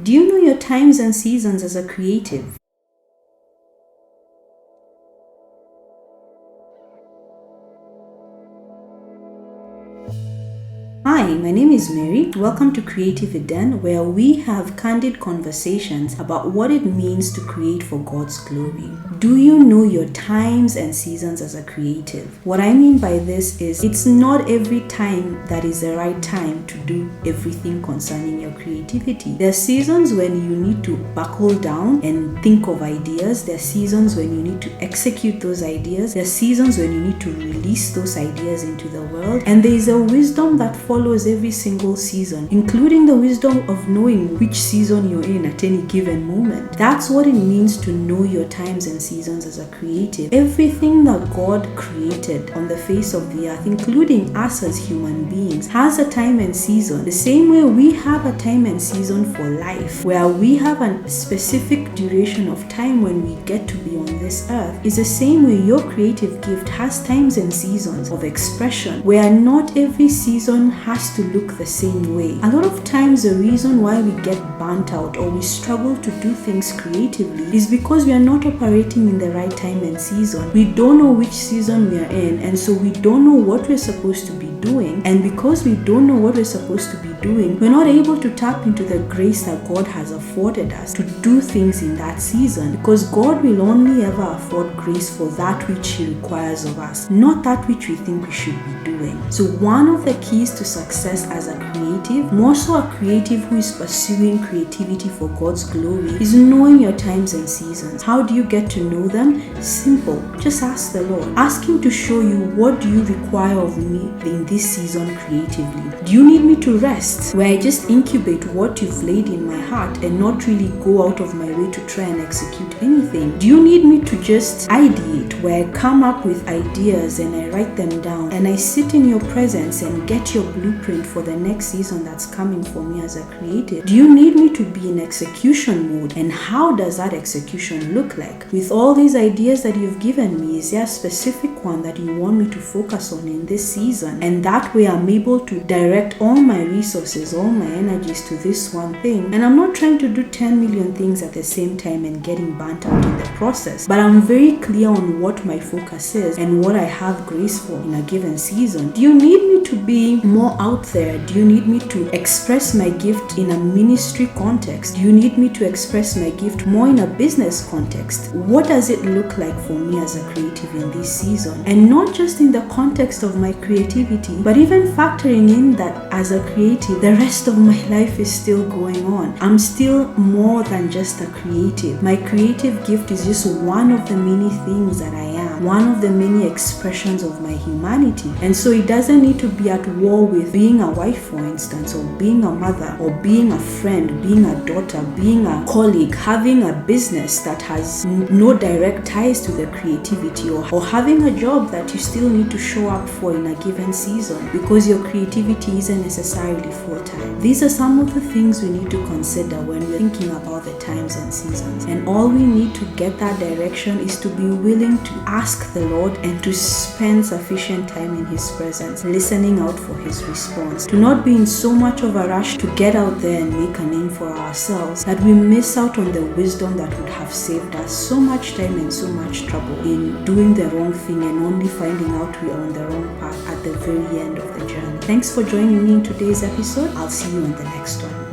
Do you know your times and seasons as a creative? Hi, my name is Mary. Welcome to Creative Eden, where we have candid conversations about what it means to create for God's glory. Do you know your times and seasons as a creative? What I mean by this is it's not every time that is the right time to do everything concerning your creativity. There are seasons when you need to buckle down and think of ideas. There are seasons when you need to execute those ideas. There are seasons when you need to release those ideas into the world. And there is a wisdom that follows every single season, including the wisdom of knowing which season you're in at any given moment. That's what it means to know your times and seasons as a creative. Everything that God created on the face of the earth, including us as human beings, has a time and season. The same way we have a time and season for life, where we have a specific duration of time when we get to be on this earth, is the same way your creative gift has times and seasons of expression, where not every season has to look the same way. A lot of times the reason why we get burnt out or we struggle to do things creatively is because we are not operating in the right time and season. We don't know which season we are in, and so we don't know what we're supposed to be doing. And because we don't know what we're supposed to be doing, we're not able to tap into the grace that God has afforded us to do things in that season, because God will only ever afford grace for that which He requires of us, not that which we think we should be doing. So one of the keys to success as a creative, more so a creative who is pursuing creativity for God's glory, is knowing your times and seasons. How do you get to know them? Simple. Just ask the Lord. Ask Him to show you, what do you require of me in this season creatively? Do you need me to rest, where I just incubate what you've laid in my heart and not really go out of my way to try and execute anything? Do you need me to just ideate, where I come up with ideas and I write them down and I sit in your presence and get your blueprint for the next season that's coming for me as a creative? Do you need me to be in execution mode? And how does that execution look like? With all these ideas that you've given me, is there a specific one that you want me to focus on in this season? And that way I'm able to direct all my resources, all my energies to this one thing. And I'm not trying to do 10 million things at the same time and getting burnt out in the process, but I'm very clear on what my focus is and what I have grace for in a given season. Do you need me to be more out there? Do you need me to express my gift in a ministry context? Do you need me to express my gift more in a business context? What does it look like for me as a creative in this season? And not just in the context of my creativity, but even factoring in that as a creative, the rest of my life is still going on. I'm still more than just a creative. My creative gift is just one of the many things that I am, one of the many expressions of my humanity. And so it doesn't need to be at war with being a wife, for instance, or being a mother, or being a friend, being a daughter, being a colleague, having a business that has no direct ties to the creativity, or having a job that you still need to show up for in a given season because your creativity isn't necessarily full-time. These are some of the things we need to consider when we're thinking about the times and seasons. And all we need to get that direction is to be willing to ask the Lord and to spend sufficient time in His presence, listening out for His response, to not be in so much of a rush to get out there and make a name for ourselves that we miss out on the wisdom that would have saved us so much time and so much trouble in doing the wrong thing and only finding out we are on the wrong path at the very end of the journey. Thanks for joining me in today's episode. I'll see you on the next one.